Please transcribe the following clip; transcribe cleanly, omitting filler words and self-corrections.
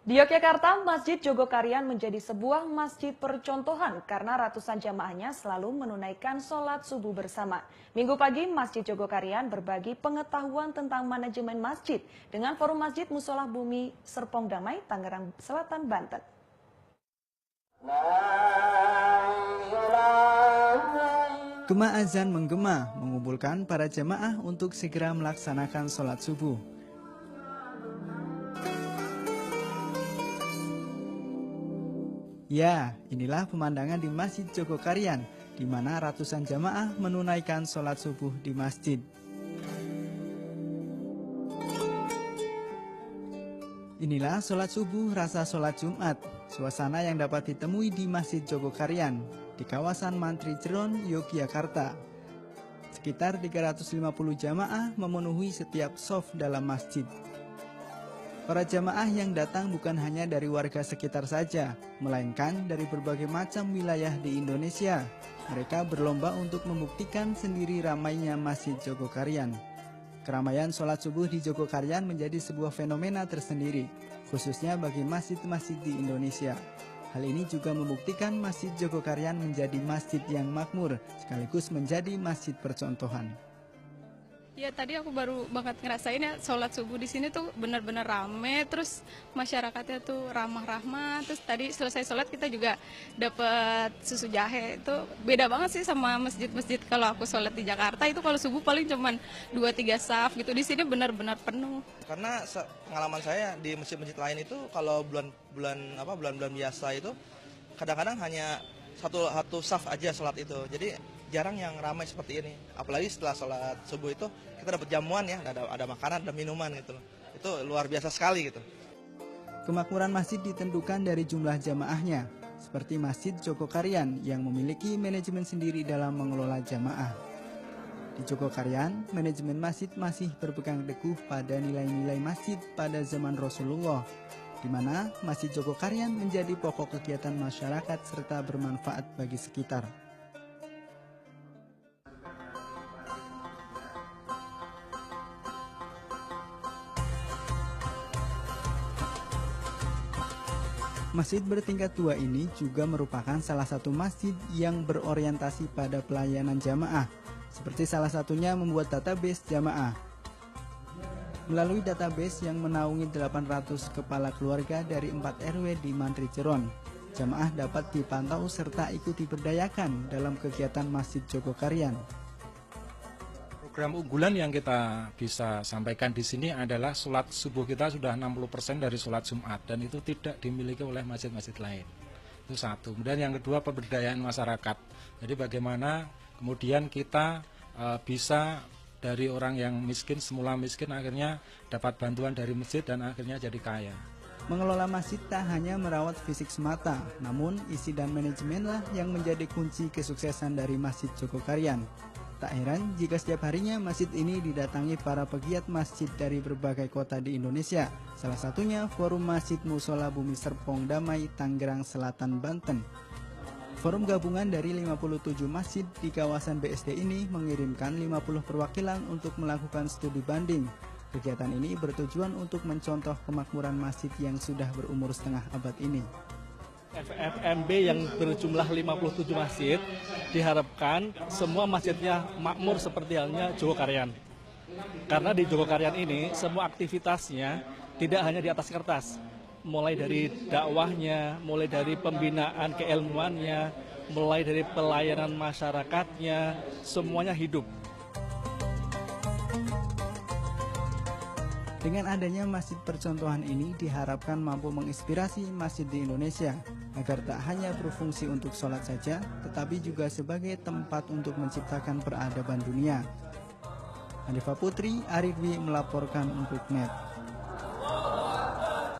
Di Yogyakarta, Masjid Jogokarian menjadi sebuah masjid percontohan karena ratusan jamaahnya selalu menunaikan sholat subuh bersama. Minggu pagi, Masjid Jogokarian berbagi pengetahuan tentang manajemen masjid dengan Forum Masjid Mushola Bumi Serpong Damai, Tangerang Selatan, Banten. Gema azan menggema mengumpulkan para jemaah untuk segera melaksanakan sholat subuh. Ya, inilah pemandangan di Masjid Jogokarian, di mana ratusan jamaah menunaikan sholat subuh di masjid. Inilah sholat subuh rasa sholat Jumat, suasana yang dapat ditemui di Masjid Jogokarian, di kawasan Mantri Jeron, Yogyakarta. Sekitar 350 jamaah memenuhi setiap shaf dalam masjid. Para jamaah yang datang bukan hanya dari warga sekitar saja, melainkan dari berbagai macam wilayah di Indonesia. Mereka berlomba untuk membuktikan sendiri ramainya Masjid Jogokarian. Keramaian sholat subuh di Jogokarian menjadi sebuah fenomena tersendiri, khususnya bagi masjid-masjid di Indonesia. Hal ini juga membuktikan Masjid Jogokarian menjadi masjid yang makmur, sekaligus menjadi masjid percontohan. Ya tadi aku baru banget ngerasain ya sholat subuh di sini tuh benar-benar rame, terus masyarakatnya tuh ramah-ramah, terus tadi selesai sholat kita juga dapat susu jahe. Itu beda banget sih sama masjid-masjid kalau aku sholat di Jakarta itu kalau subuh paling cuman 2-3 saf gitu, di sini benar-benar penuh. Karena pengalaman saya di masjid-masjid lain itu kalau bulan-bulan biasa itu kadang-kadang hanya satu saf aja sholat itu. Jadi jarang yang ramai seperti ini. Apalagi setelah sholat subuh itu kita dapat jamuan ya, ada makanan, ada minuman gitu. Itu luar biasa sekali gitu. Kemakmuran masjid ditentukan dari jumlah jamaahnya, seperti Masjid Jogokarian yang memiliki manajemen sendiri dalam mengelola jamaah. Di Jogokarian, manajemen masjid masih berpegang teguh pada nilai-nilai masjid pada zaman Rasulullah, di mana Masjid Jogokarian menjadi pokok kegiatan masyarakat serta bermanfaat bagi sekitar. Masjid bertingkat 2 ini juga merupakan salah satu masjid yang berorientasi pada pelayanan jamaah, seperti salah satunya membuat database jamaah. Melalui database yang menaungi 800 kepala keluarga dari 4 RW di Mantri Jeron, jamaah dapat dipantau serta ikut diberdayakan dalam kegiatan Masjid Jogokarian. Program unggulan yang kita bisa sampaikan di sini adalah sholat subuh kita sudah 60% dari sholat Jumat, dan itu tidak dimiliki oleh masjid-masjid lain. Itu satu. Kemudian yang kedua, pemberdayaan masyarakat. Jadi bagaimana kemudian kita bisa dari orang yang miskin, semula miskin, akhirnya dapat bantuan dari masjid dan akhirnya jadi kaya. Mengelola masjid tak hanya merawat fisik semata, namun isi dan manajemenlah yang menjadi kunci kesuksesan dari Masjid Jogokarian. Tak heran jika setiap harinya masjid ini didatangi para pegiat masjid dari berbagai kota di Indonesia. Salah satunya Forum Masjid Mushola Bumi Serpong Damai, Tangerang Selatan, Banten. Forum gabungan dari 57 masjid di kawasan BSD ini mengirimkan 50 perwakilan untuk melakukan studi banding. Kegiatan ini bertujuan untuk mencontoh kemakmuran masjid yang sudah berumur setengah abad ini. FMB yang berjumlah 57 masjid diharapkan semua masjidnya makmur seperti halnya Jogokarian. Karena di Jogokarian ini semua aktivitasnya tidak hanya di atas kertas, mulai dari dakwahnya, mulai dari pembinaan keilmuannya, mulai dari pelayanan masyarakatnya, semuanya hidup. Dengan adanya masjid percontohan ini diharapkan mampu menginspirasi masjid di Indonesia agar tak hanya berfungsi untuk sholat saja, tetapi juga sebagai tempat untuk menciptakan peradaban dunia. Hanifah Putri, Aridwi melaporkan untuk NET.